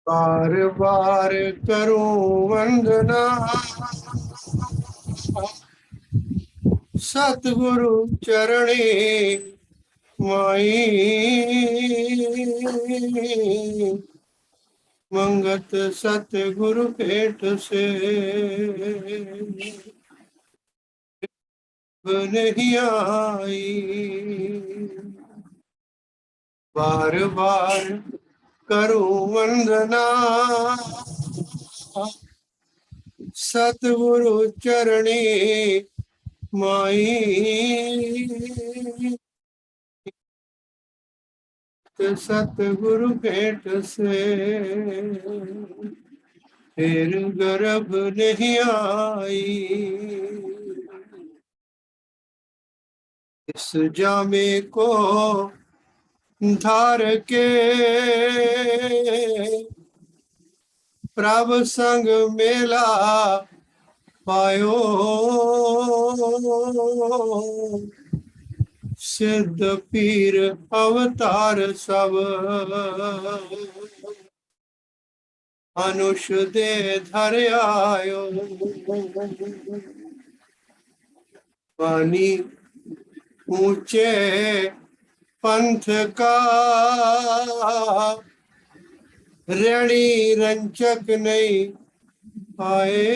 बार बार करूं वंदना सतगुरु चरणे माई। मंगत सतगुरु भेंट से नहीं आई। बार बार करूं वंदना सतगुरु चरणे माई। सतगुरु भेंट से फिर गर्भ नहीं आई। इस जामे को धार के प्रभ संग मेला पायो। सिद्ध पीर अवतार सब मनुष दे धर आयो। पानी ऊंचे पंथ का ऋणी रंचक नहीं आए।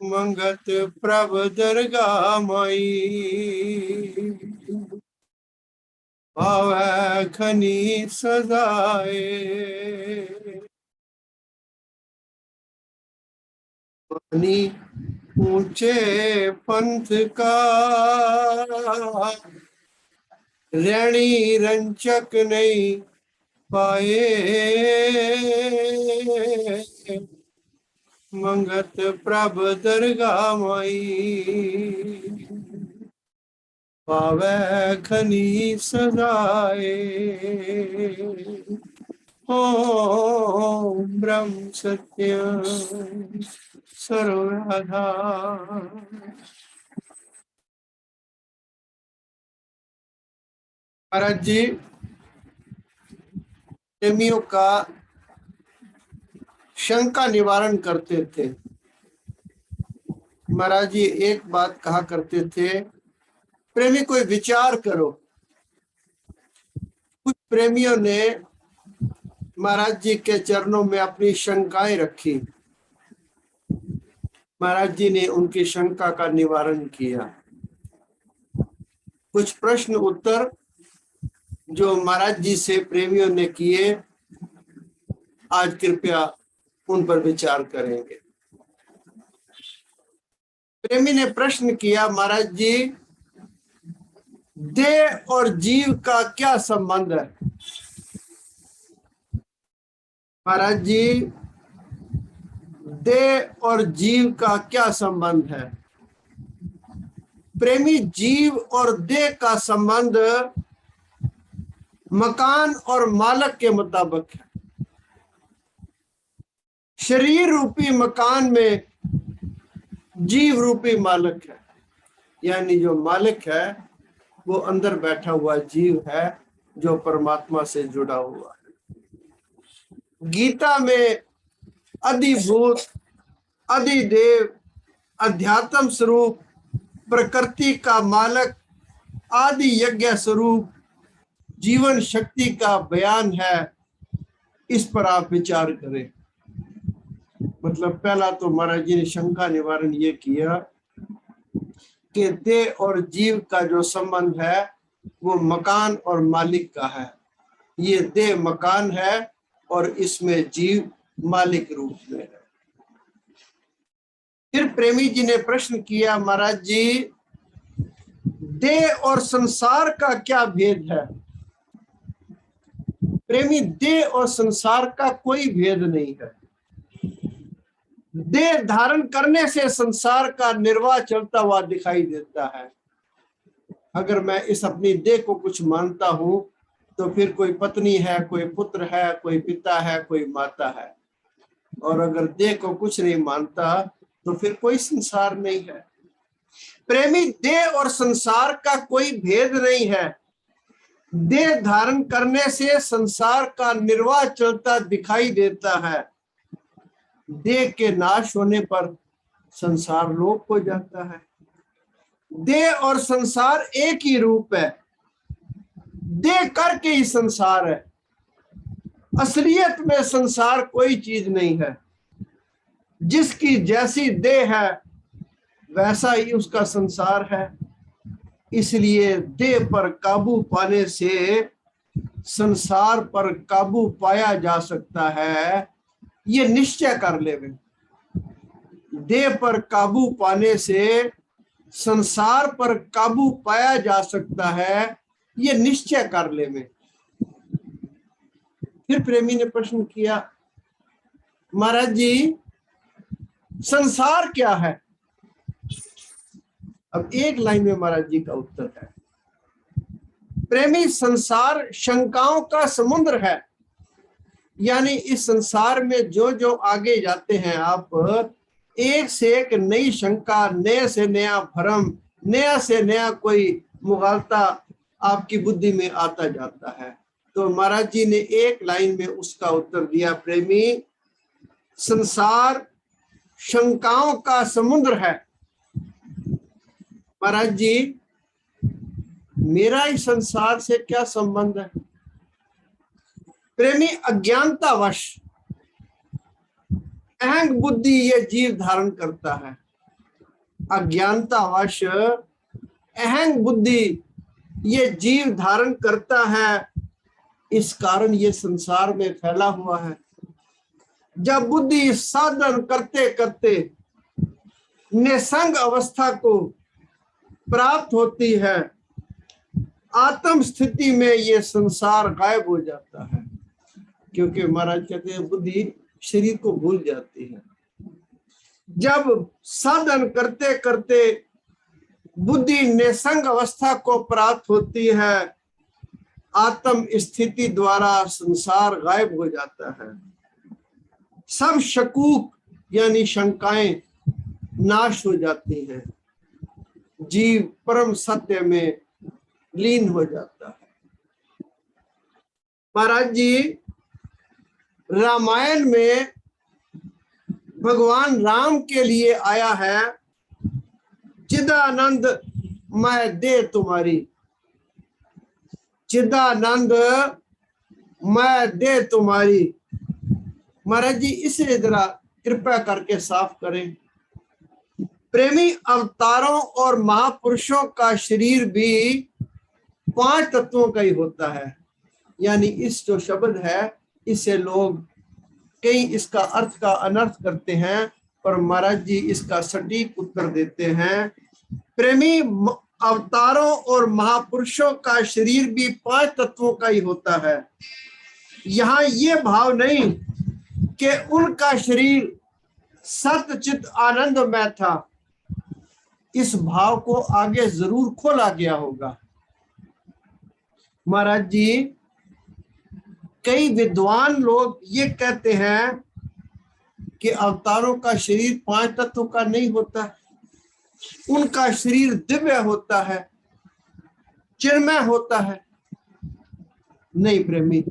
मंगत प्रभ दरगाह माई भावै खनी सजाए। पानी ऊंचे पंथ का ऋणी रंचक नहीं पाए। मंगत प्रभ दरगाह माई पावै खनी सजाए। ओम ब्रह्म सत्य सर्वधाम। महाराज जी प्रेमियों का शंका निवारण करते थे। महाराज जी एक बात कहा करते थे, प्रेमी कोई विचार करो। कुछ प्रेमियों ने महाराज जी के चरणों में अपनी शंकाएं रखी। महाराज जी ने उनकी शंका का निवारण किया। कुछ प्रश्न उत्तर जो महाराज जी से प्रेमियों ने किए, आज कृपया उन पर विचार करेंगे। प्रेमी ने प्रश्न किया, महाराज जी देह और जीव का क्या संबंध है? महाराज जी देह और जीव का क्या संबंध है? प्रेमी, जीव और देह का संबंध मकान और मालक के मुताबिक है। शरीर रूपी मकान में जीव रूपी मालक है, यानी जो मालिक है वो अंदर बैठा हुआ जीव है जो परमात्मा से जुड़ा हुआ है। गीता में अधिभूत, अधिदेव, अध्यात्म स्वरूप, प्रकृति का मालक, आदि यज्ञ स्वरूप, जीवन शक्ति का बयान है। इस पर आप विचार करें। मतलब पहला तो महाराज जी ने शंका निवारण ये किया कि देह और जीव का जो संबंध है वो मकान और मालिक का है। ये देह मकान है और इसमें जीव मालिक रूप में है। फिर प्रेमी जी ने प्रश्न किया, महाराज जी देह और संसार का क्या भेद है? प्रेमी, देह और संसार का कोई भेद नहीं है। देह धारण करने से संसार का निर्वाह चलता हुआ दिखाई देता है। अगर मैं इस अपनी देह को कुछ मानता हूं तो फिर कोई पत्नी है, कोई पुत्र है, कोई पिता है, कोई माता है। और अगर देह को कुछ नहीं मानता तो फिर कोई संसार नहीं है। प्रेमी, देह और संसार का कोई भेद नहीं है। देह धारण करने से संसार का निर्वाह चलता दिखाई देता है। देह के नाश होने पर संसार लोप हो जाता है। देह और संसार एक ही रूप है। देह करके ही संसार है। असलियत में संसार कोई चीज नहीं है। जिसकी जैसी देह है वैसा ही उसका संसार है। इसलिए देह पर काबू पाने से संसार पर काबू पाया जा सकता है, ये निश्चय कर लेवे। देह पर काबू पाने से संसार पर काबू पाया जा सकता है, ये निश्चय कर लेवे। फिर प्रेमी ने प्रश्न किया, महाराज जी संसार क्या है? अब एक लाइन में महाराज जी का उत्तर है, प्रेमी संसार शंकाओं का समुद्र है। यानी इस संसार में जो जो आगे जाते हैं आप, एक से एक नई शंका, नए से नया भ्रम, नया से नया कोई मुगालता आपकी बुद्धि में आता जाता है। तो महाराज जी ने एक लाइन में उसका उत्तर दिया, प्रेमी संसार शंकाओं का समुद्र है। महाराज जी मेरा इस संसार से क्या संबंध है? प्रेमी अज्ञानतावश अहंग बुद्धि ये जीव धारण करता है। अज्ञानतावश अहंग बुद्धि ये जीव धारण करता है, इस कारण ये संसार में फैला हुआ है। जब बुद्धि साधन करते करते निसंग अवस्था को प्राप्त होती है, आत्म स्थिति में ये संसार गायब हो जाता है। क्योंकि महाराज कहते हैं बुद्धि शरीर को भूल जाती है। जब साधन करते करते बुद्धि निसंग अवस्था को प्राप्त होती है, आत्म स्थिति द्वारा संसार गायब हो जाता है। सब शकूक यानी शंकाएं नाश हो जाती हैं। जीव परम सत्य में लीन हो जाता है। महाराज जी रामायण में भगवान राम के लिए आया है, चिदानंद मैं दे तुम्हारी, चिदानंद मैं दे तुम्हारी। महाराज जी इसे जरा कृपया करके साफ करें। प्रेमी अवतारों और महापुरुषों का शरीर भी 5 तत्वों का ही होता है। यानी इस जो शब्द है इससे लोग कई इसका अर्थ का अनर्थ करते हैं, पर महाराज जी इसका सटीक उत्तर देते हैं। प्रेमी अवतारों और महापुरुषों का शरीर भी 5 तत्वों का ही होता है। यहाँ ये भाव नहीं कि उनका शरीर सतचित आनंद में था, इस भाव को आगे जरूर खोला गया होगा। महाराज जी कई विद्वान लोग ये कहते हैं कि अवतारों का शरीर 5 तत्वों का नहीं होता, उनका शरीर दिव्य होता है, चिन्मय होता है। नहीं प्रेमी,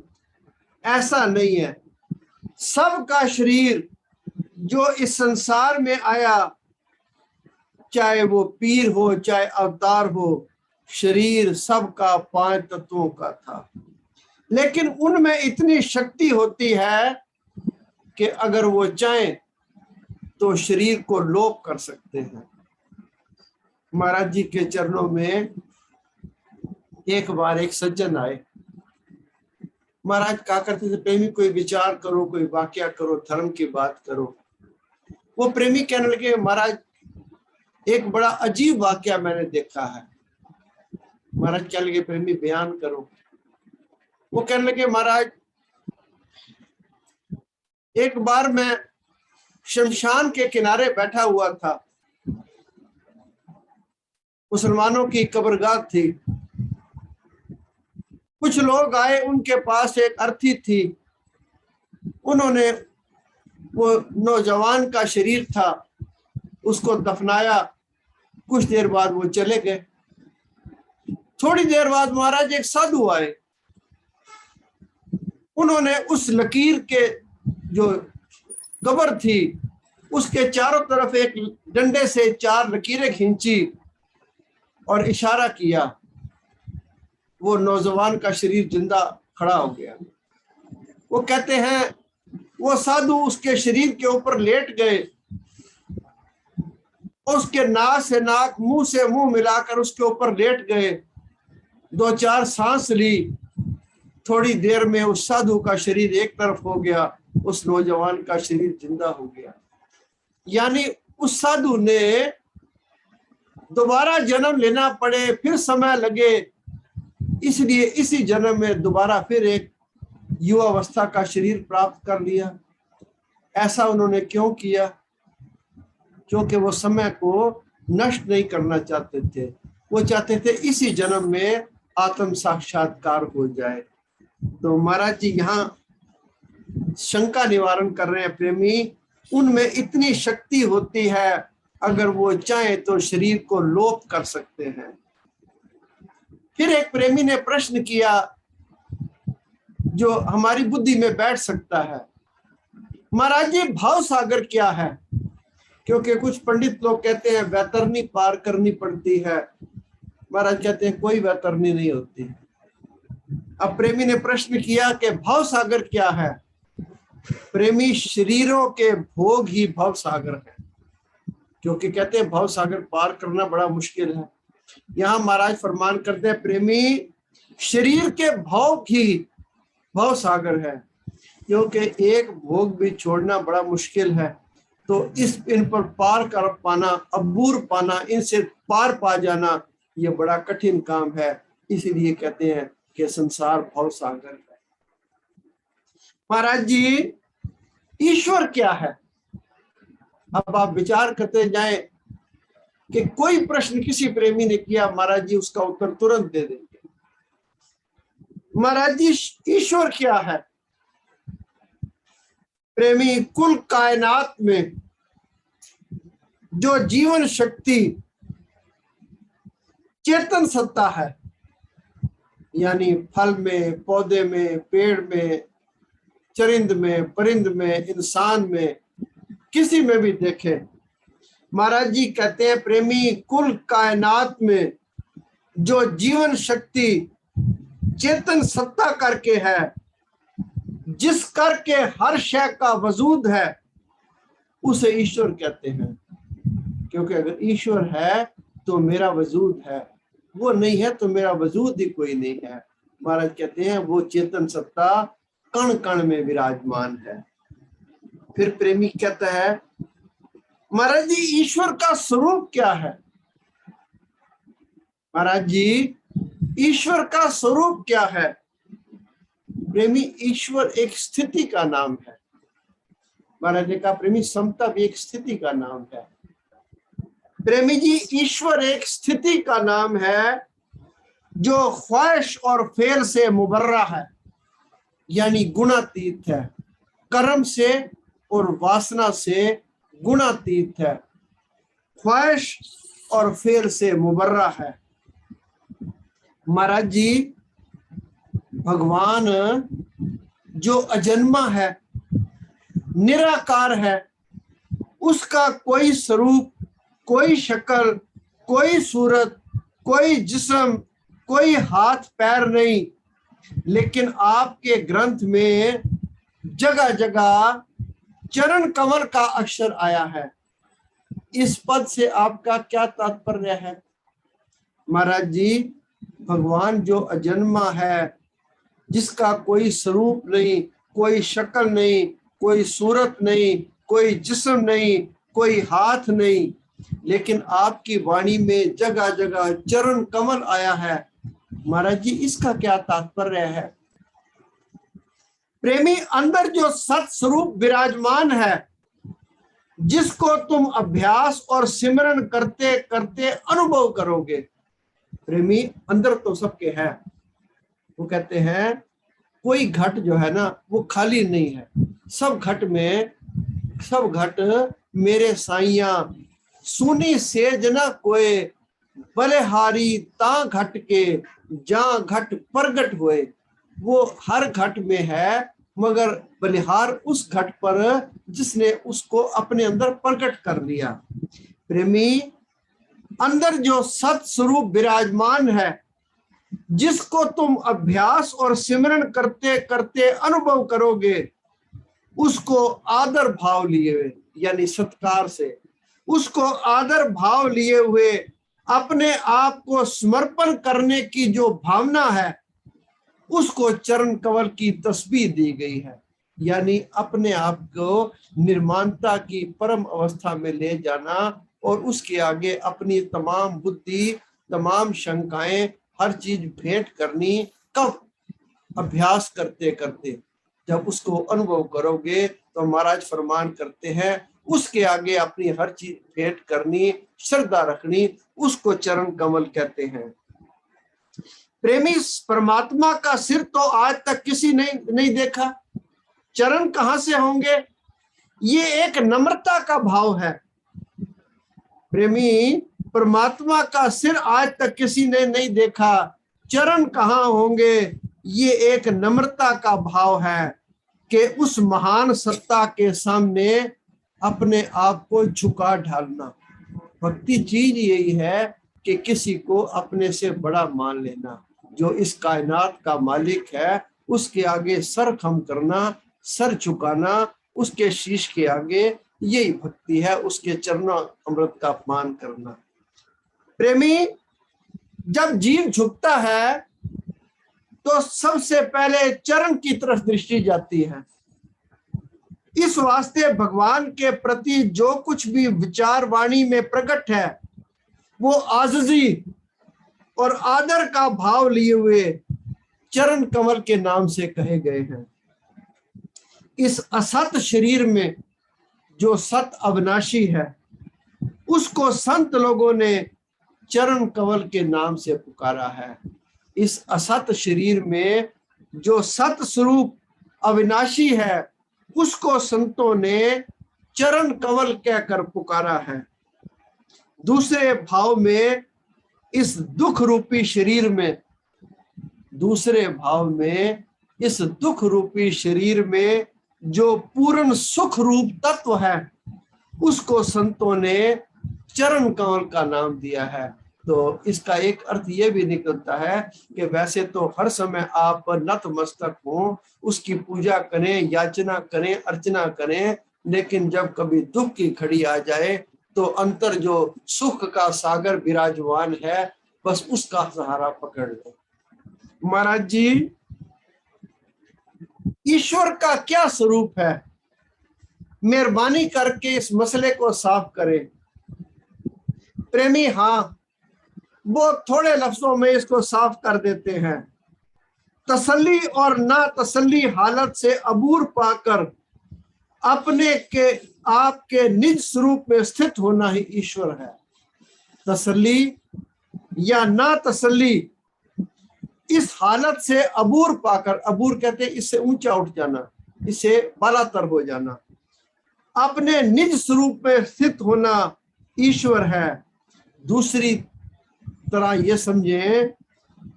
ऐसा नहीं है। सबका शरीर जो इस संसार में आया, चाहे वो पीर हो चाहे अवतार हो, शरीर सबका 5 तत्वों का था। लेकिन उनमें इतनी शक्ति होती है कि अगर वो चाहें तो शरीर को लोप कर सकते हैं। महाराज जी के चरणों में एक बार एक सज्जन आए। महाराज कहा करते थे, प्रेमी कोई विचार करो, कोई वाक्या करो, धर्म की बात करो। वो प्रेमी कहने लगे, महाराज एक बड़ा अजीब वाक्या मैंने देखा है। महाराज कहने लगे, प्रेमी बयान करो। वो कहने लगे, महाराज एक बार मैं शमशान के किनारे बैठा हुआ था, मुसलमानों की कब्रगाह थी। कुछ लोग आए, उनके पास एक अर्थी थी। उन्होंने वो नौजवान का शरीर था, उसको दफनाया। कुछ देर बाद वो चले गए। थोड़ी देर बाद महाराज एक साधु आए। उन्होंने उस लकीर के जो कब्र थी उसके चारों तरफ एक डंडे से 4 लकीरें खींची और इशारा किया। वो नौजवान का शरीर जिंदा खड़ा हो गया। वो कहते हैं वो साधु उसके शरीर के ऊपर लेट गए, उसके नाक से नाक, मुंह से मुंह मिलाकर उसके ऊपर लेट गए, 2-4 सांस ली। थोड़ी देर में उस साधु का शरीर एक तरफ हो गया, उस नौजवान का शरीर जिंदा हो गया। यानी उस साधु ने दोबारा जन्म लेना पड़े, फिर समय लगे, इसलिए इसी जन्म में दोबारा फिर एक युवावस्था का शरीर प्राप्त कर लिया। ऐसा उन्होंने क्यों किया? क्योंकि वो समय को नष्ट नहीं करना चाहते थे। वो चाहते थे इसी जन्म में आत्म साक्षात्कार हो जाए। तो महाराज जी यहाँ शंका निवारण कर रहे हैं, प्रेमी उनमें इतनी शक्ति होती है, अगर वो चाहे तो शरीर को लोप कर सकते हैं। फिर एक प्रेमी ने प्रश्न किया जो हमारी बुद्धि में बैठ सकता है, महाराज जी भाव सागर क्या है? क्योंकि कुछ पंडित लोग कहते हैं वैतरणी पार करनी पड़ती है। महाराज कहते हैं कोई वैतरणी नहीं होती। अब प्रेमी ने प्रश्न किया कि भाव सागर क्या है? प्रेमी शरीरों के भोग ही भव सागर है, क्योंकि कहते हैं भव सागर पार करना बड़ा मुश्किल है। यहाँ महाराज फरमान करते हैं प्रेमी शरीर के भोग ही भव सागर है, क्योंकि एक भोग भी छोड़ना बड़ा मुश्किल है। तो इन पर पार कर पाना, अबूर पाना, इनसे पार पा जाना, ये बड़ा कठिन काम है। इसीलिए कहते हैं कि संसार भव सागर है। महाराज जी ईश्वर क्या है? अब आप विचार करते जाएं कि कोई प्रश्न किसी प्रेमी ने किया, महाराज जी उसका उत्तर तुरंत दे देंगे। महाराज जी ईश्वर क्या है? प्रेमी कुल कायनात में जो जीवन शक्ति चेतन सत्ता है, यानी फल में, पौधे में, पेड़ में, चरिंद में, परिंद में, इंसान में, किसी में भी देखें, महाराज जी कहते हैं प्रेमी कुल कायनात में जो जीवन शक्ति चेतन सत्ता करके है, जिस करके हर शय का वजूद है, उसे ईश्वर कहते हैं। क्योंकि अगर ईश्वर है तो मेरा वजूद है, वो नहीं है तो मेरा वजूद ही कोई नहीं है। महाराज कहते हैं वो चेतन सत्ता कण कण में विराजमान है। फिर प्रेमी कहता है महाराज जी ईश्वर का स्वरूप क्या है? महाराज जी ईश्वर का स्वरूप क्या है? प्रेमी ईश्वर एक स्थिति का नाम है। महाराज ने कहा प्रेमी समता भी एक स्थिति का नाम है। प्रेमी जी ईश्वर एक स्थिति का नाम है जो ख्वाहिश और फेल से मुबर्रा है, यानी गुणातीत है, कर्म से और वासना से गुणातीत है, ख्वाहिश और फेल से मुबर्रा है। महाराज जी भगवान जो अजन्मा है, निराकार है, उसका कोई स्वरूप, कोई शक्ल, कोई सूरत, कोई जिस्म, कोई हाथ पैर नहीं, लेकिन आपके ग्रंथ में जगह जगह चरण कमल का अक्षर आया है। इस पद से आपका क्या तात्पर्य है? महाराज जी भगवान जो अजन्मा है, जिसका कोई स्वरूप नहीं, कोई शक्ल नहीं, कोई सूरत नहीं, कोई जिस्म नहीं, कोई हाथ नहीं, लेकिन आपकी वाणी में जगह जगह चरण कमल आया है। महाराज जी इसका क्या तात्पर्य है? प्रेमी अंदर जो सत स्वरूप विराजमान है, जिसको तुम अभ्यास और सिमरन करते करते अनुभव करोगे। प्रेमी अंदर तो सबके है। वो कहते हैं कोई घट जो है ना वो खाली नहीं है, सब घट में, सब घट मेरे साइया, सुनी सेज न कोय, बलिहारी ता घट के, जहां घट प्रगट हुए। वो हर घट में है, मगर बलिहार उस घट पर जिसने उसको अपने अंदर प्रकट कर लिया। प्रेमी, अंदर जो सत स्वरूप विराजमान है, जिसको तुम अभ्यास और सिमरन करते करते अनुभव करोगे, उसको आदर भाव लिए हुए, यानी सत्कार से उसको आदर भाव लिए हुए अपने आप को समर्पण करने की जो भावना है, उसको चरण कमल की तस्बीह दी गई है। यानी अपने आप को निर्माणता की परम अवस्था में ले जाना और उसके आगे अपनी तमाम बुद्धि, तमाम शंकाएं, हर चीज भेंट करनी। कब? अभ्यास करते करते। जब उसको अनुभव करोगे तो महाराज फरमान करते हैं, उसके आगे अपनी हर चीज भेंट करनी, श्रद्धा रखनी, उसको चरण कमल कहते हैं। प्रेमी, परमात्मा का सिर तो आज तक किसी ने नहीं देखा, चरण कहां से होंगे? ये एक नम्रता का भाव है। प्रेमी, परमात्मा का सिर आज तक किसी ने नहीं देखा, चरण कहां होंगे? ये एक नम्रता का भाव है कि उस महान सत्ता के सामने अपने आप को झुका ढालना। भक्ति चीज यही है कि किसी को अपने से बड़ा मान लेना। जो इस कायनात का मालिक है, उसके आगे सर खम करना, सर झुकाना, उसके शीश के आगे, यही भक्ति है। उसके चरणों अमृत का अपमान करना। प्रेमी, जब जीव झुकता है तो सबसे पहले चरण की तरफ दृष्टि जाती है। इस वास्ते भगवान के प्रति जो कुछ भी विचार वाणी में प्रकट है, वो आजिज़ी और आदर का भाव लिए हुए चरण कमल के नाम से कहे गए हैं। इस असत शरीर में जो सत अविनाशी है, उसको संत लोगों ने चरण कमल के नाम से पुकारा है। इस असत शरीर में जो सत स्वरूप अविनाशी है, उसको संतों ने चरण कमल कहकर पुकारा है। दूसरे भाव में इस दुख रूपी शरीर में, दूसरे भाव में इस दुख रूपी शरीर में जो पूर्ण सुख रूप तत्व है, उसको संतों ने चरण कमल का नाम दिया है। तो इसका एक अर्थ ये भी निकलता है कि वैसे तो हर समय आप नतमस्तक हो, उसकी पूजा करें, याचना करें, अर्चना करें, लेकिन जब कभी दुख की घड़ी आ जाए तो अंतर जो सुख का सागर विराजमान है, बस उसका सहारा पकड़ लो। महाराज जी, ईश्वर का क्या स्वरूप है? मेहरबानी करके इस मसले को साफ करें। प्रेमी, हाँ, वो थोड़े लफ्जों में इसको साफ कर देते हैं। तसल्ली और ना तसल्ली हालत से अबूर पाकर अपने के आपके निज स्वरूप में स्थित होना ही ईश्वर है। तसल्ली या ना तसल्ली, इस हालत से अबूर पाकर, अबूर कहते हैं इससे ऊंचा उठ जाना, इससे बालातर हो जाना, अपने निज स्वरूप में स्थित होना ईश्वर है। दूसरी तरह ये समझें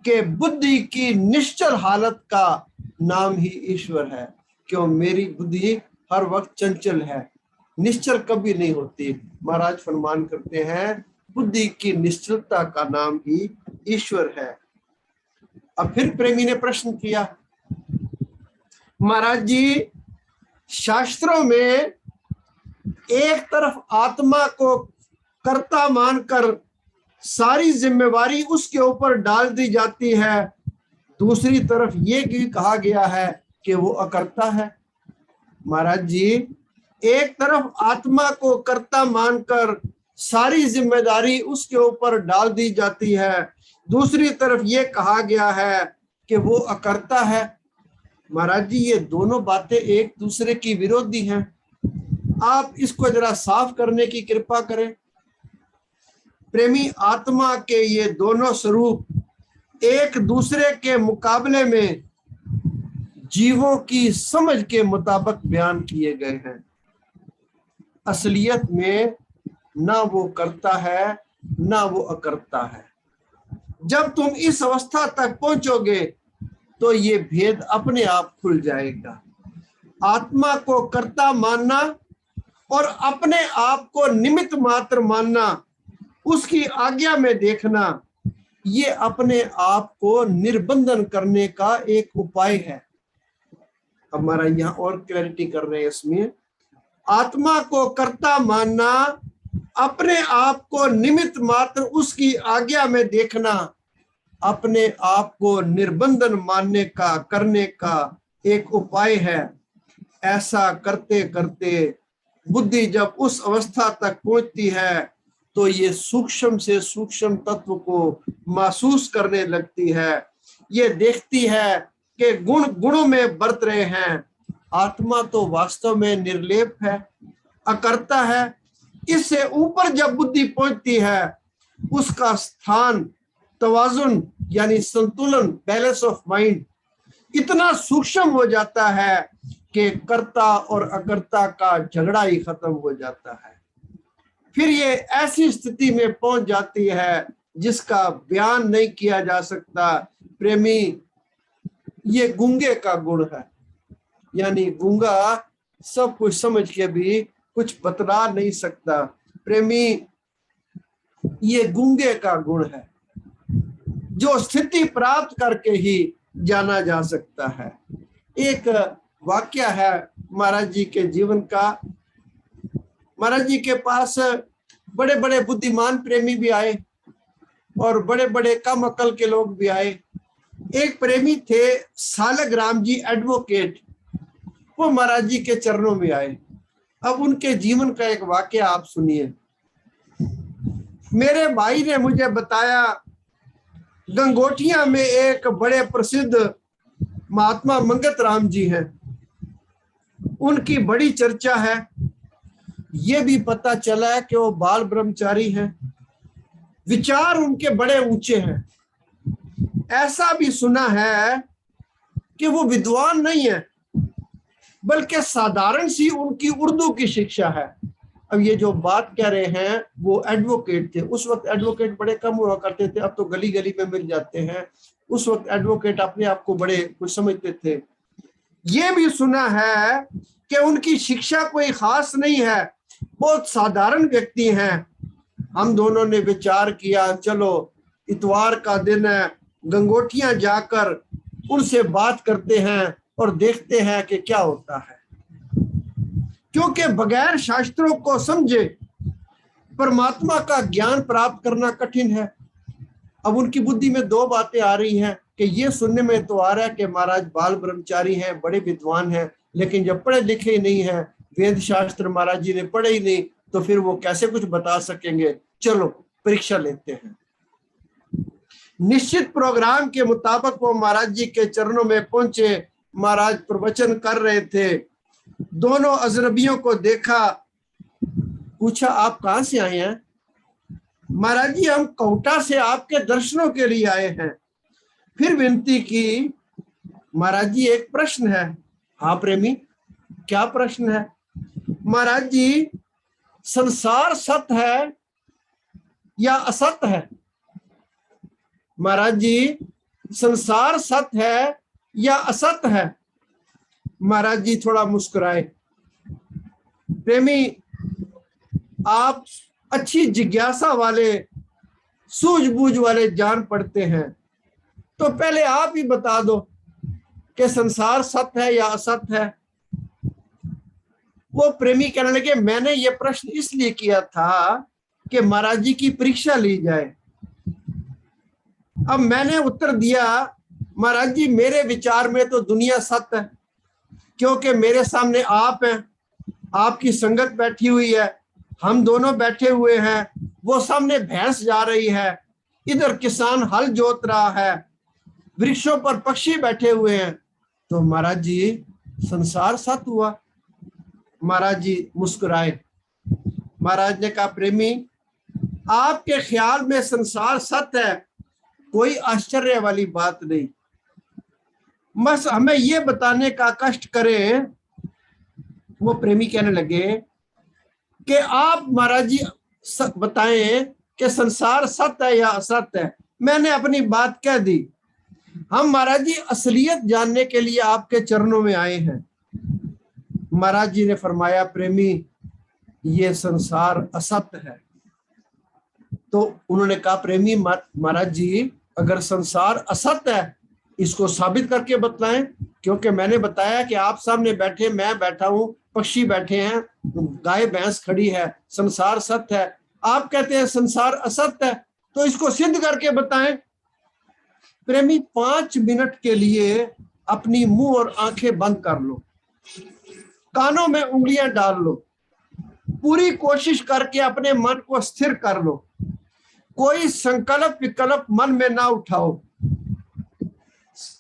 कि बुद्धि की निश्चल हालत का नाम ही ईश्वर है। क्यों? मेरी बुद्धि हर वक्त चंचल है, निश्चल कभी नहीं होती। महाराज फरमान करते हैं, बुद्धि की निश्चलता का नाम ही ईश्वर है। अब फिर प्रेमी ने प्रश्न किया, महाराज जी, शास्त्रों में एक तरफ आत्मा को कर्ता मानकर सारी जिम्मेवारी उसके ऊपर डाल दी जाती है, दूसरी तरफ ये भी कहा गया है कि वो अकर्ता है। महाराज जी, एक तरफ आत्मा को कर्ता मानकर सारी जिम्मेदारी उसके ऊपर डाल दी जाती है, दूसरी तरफ ये कहा गया है कि वो अकर्ता है। महाराज जी, ये दोनों बातें एक दूसरे की विरोधी हैं। आप इसको जरा साफ करने की कृपा करें। प्रेमी, आत्मा के ये दोनों स्वरूप एक दूसरे के मुकाबले में जीवों की समझ के मुताबिक बयान किए गए हैं। असलियत में ना वो करता है ना वो अकर्ता है। जब तुम इस अवस्था तक पहुंचोगे तो ये भेद अपने आप खुल जाएगा। आत्मा को कर्ता मानना और अपने आप को निमित्त मात्र मानना, उसकी आज्ञा में देखना, ये अपने आप को निर्बंधन करने का एक उपाय है। हमारा यहाँ और क्लैरिटी कर रहे हैं इसमें। आत्मा को कर्ता मानना, अपने आप को निमित्त मात्र उसकी आज्ञा में देखना, अपने आप को निर्बंधन मानने का, करने का एक उपाय है। ऐसा करते करते बुद्धि जब उस अवस्था तक पहुंचती है तो ये सूक्ष्म से सूक्ष्म तत्व को महसूस करने लगती है। ये देखती है कि गुण गुणों में बरत रहे हैं। आत्मा तो वास्तव में निर्लेप है, अकर्ता है। इससे ऊपर जब बुद्धि पहुंचती है, उसका स्थान तवाजुन यानी संतुलन, बैलेंस ऑफ माइंड इतना सूक्ष्म हो जाता है कि कर्ता और अकर्ता का झगड़ा ही खत्म हो जाता है। फिर ये ऐसी स्थिति में पहुंच जाती है जिसका बयान नहीं किया जा सकता। प्रेमी, ये गूंगे का गुण है, यानी गूंगा सब कुछ समझ के भी कुछ बतला नहीं सकता। प्रेमी, ये गूंगे का गुण है जो स्थिति प्राप्त करके ही जाना जा सकता है। एक वाक्य है महाराज जी के जीवन का। महाराज जी के पास बड़े बड़े बुद्धिमान प्रेमी भी आए और बड़े बड़े कम अकल के लोग भी आए। एक प्रेमी थे सालग्राम जी एडवोकेट, वो महाराज जी के चरणों में आए। अब उनके जीवन का एक वाक्य आप सुनिए। मेरे भाई ने मुझे बताया, गंगोटिया में एक बड़े प्रसिद्ध महात्मा मंगत राम जी हैं, उनकी बड़ी चर्चा है। ये भी पता चला है कि वो बाल ब्रह्मचारी हैं, विचार उनके बड़े ऊंचे हैं। ऐसा भी सुना है कि वो विद्वान नहीं है, बल्कि साधारण सी उनकी उर्दू की शिक्षा है। अब ये जो बात कह रहे हैं वो एडवोकेट थे। उस वक्त एडवोकेट बड़े कम हुआ करते थे, अब तो गली गली में मिल जाते हैं। उस वक्त एडवोकेट अपने आप को बड़े कुछ समझते थे। ये भी सुना है कि उनकी शिक्षा कोई खास नहीं है, बहुत साधारण व्यक्ति हैं। हम दोनों ने विचार किया, चलो इतवार का दिन है, गंगोटियां जाकर उनसे बात करते हैं और देखते हैं कि क्या होता है। क्योंकि बगैर शास्त्रों को समझे परमात्मा का ज्ञान प्राप्त करना कठिन है। अब उनकी बुद्धि में दो बातें आ रही हैं कि ये सुनने में तो आ रहा है कि महाराज बाल ब्रह्मचारी हैं, बड़े विद्वान हैं, लेकिन जब पढ़े लिखे ही नहीं है, वेद शास्त्र महाराज जी ने पढ़े ही नहीं, तो फिर वो कैसे कुछ बता सकेंगे। चलो परीक्षा लेते हैं। निश्चित प्रोग्राम के मुताबिक वो महाराज जी के चरणों में पहुंचे। महाराज प्रवचन कर रहे थे। दोनों अजनबियों को देखा, पूछा आप कहां से आए हैं? महाराज जी हम कोटा से आपके दर्शनों के लिए आए हैं। फिर विनती की, महाराज जी एक प्रश्न है। हाँ प्रेमी, क्या प्रश्न है? महाराज जी संसार सत्य है या असत्य है? महाराज जी संसार सत्य है या असत्य है? महाराज जी थोड़ा मुस्कुराए। प्रेमी, आप अच्छी जिज्ञासा वाले, सूझबूझ वाले जान पड़ते हैं, तो पहले आप ही बता दो कि संसार सत्य है या असत्य है। वो प्रेमी कहने लगे, मैंने ये प्रश्न इसलिए किया था कि महाराज जी की परीक्षा ली जाए। अब मैंने उत्तर दिया, महाराज जी मेरे विचार में तो दुनिया सत्य है, क्योंकि मेरे सामने आप हैं, आपकी संगत बैठी हुई है, हम दोनों बैठे हुए हैं, वो सामने भैंस जा रही है, इधर किसान हल जोत रहा है, वृक्षों पर पक्षी बैठे हुए हैं, तो महाराज जी संसार सत्य हुआ। महाराज जी मुस्कुराए। महाराज ने कहा, प्रेमी आपके ख्याल में संसार सत्य है, कोई आश्चर्य वाली बात नहीं, बस हमें ये बताने का कष्ट करें। वो प्रेमी कहने लगे कि आप महाराज जी बताएं कि संसार सत्य है या असत्य है। मैंने अपनी बात कह दी। हम महाराज जी असलियत जानने के लिए आपके चरणों में आए हैं। महाराज जी ने फरमाया, प्रेमी ये संसार असत्य है। तो उन्होंने कहा, प्रेमी महाराज जी अगर संसार असत्य है इसको साबित करके बतलाएं, क्योंकि मैंने बताया कि आप सामने बैठे, मैं बैठा हूं, पक्षी बैठे हैं, गाय भैंस खड़ी है, संसार सत्य है। आप कहते हैं संसार असत्य है, तो इसको सिद्ध करके बताएं। प्रेमी 5 मिनट के लिए अपनी मुंह और आंखें बंद कर लो, कानों में उंगलियां डाल लो, पूरी कोशिश करके अपने मन को स्थिर कर लो, कोई संकल्प विकल्प मन में ना उठाओ,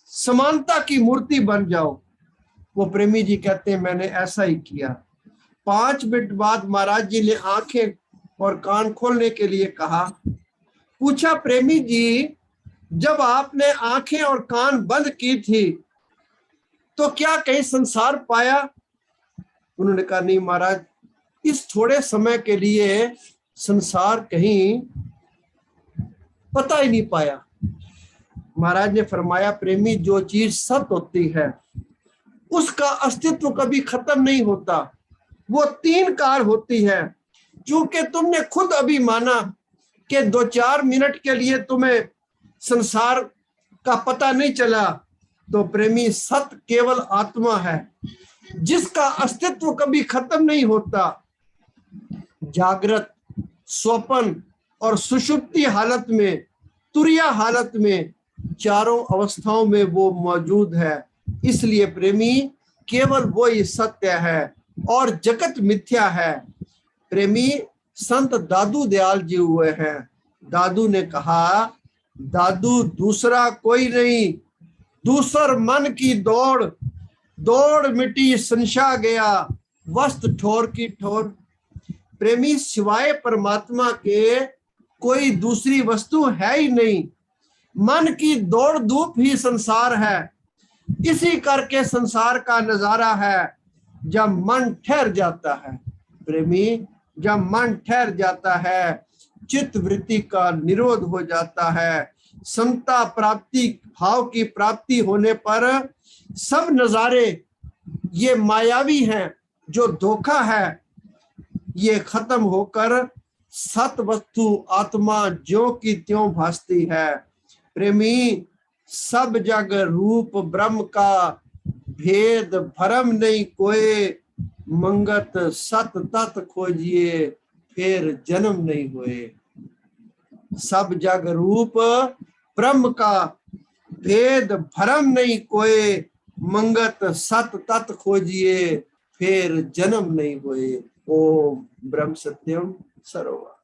समानता की मूर्ति बन जाओ। वो प्रेमी जी कहते हैं मैंने ऐसा ही किया। 5 मिनट बाद महाराज जी ने आंखें और कान खोलने के लिए कहा। पूछा, प्रेमी जी जब आपने आंखें और कान बंद की थी तो क्या कहीं संसार पाया? उन्होंने कहा, नहीं महाराज, इस थोड़े समय के लिए संसार कहीं पता ही नहीं पाया। महाराज ने फरमाया, प्रेमी जो चीज सत्य होती है उसका अस्तित्व कभी खत्म नहीं होता, वो 3 कार होती है। क्योंकि तुमने खुद अभी माना कि 2-4 मिनट के लिए तुम्हें संसार का पता नहीं चला, तो प्रेमी सत्य केवल आत्मा है जिसका अस्तित्व कभी खत्म नहीं होता। जागृत, स्वप्न और सुषुप्ति हालत में, तुरिया हालत में, चारों अवस्थाओं में वो मौजूद है। इसलिए प्रेमी केवल वो ही सत्य है और जगत मिथ्या है। प्रेमी संत दादू दयाल जी हुए हैं। दादू ने कहा, दादू दूसरा कोई नहीं, दूसर मन की दौड़, दौड़ मिटी संशा गया, वस्त ठोर की ठोर। प्रेमी सिवाय परमात्मा के कोई दूसरी वस्तु है ही नहीं। मन की दौड़ धूप ही संसार है। इसी करके संसार का नजारा है जब मन ठहर जाता है। प्रेमी जब मन ठहर जाता है, चित्त वृत्ति का निरोध हो जाता है, समता प्राप्ति, भाव की प्राप्ति होने पर सब नजारे ये मायावी हैं, जो धोखा है, ये खत्म होकर सत वस्तु आत्मा ज्यों की त्यों भासती है। प्रेमी सब जग रूप ब्रह्म का, भेद भरम नहीं कोई, मंगत सत तत् खोजिए फिर जन्म नहीं हुए। सब जग रूप ब्रह्म का, भेद भरम नहीं कोई, मंगत सत तत् खोजिए फिर जन्म नहीं हुए। ओम ब्रह्म सत्यम सरोवर।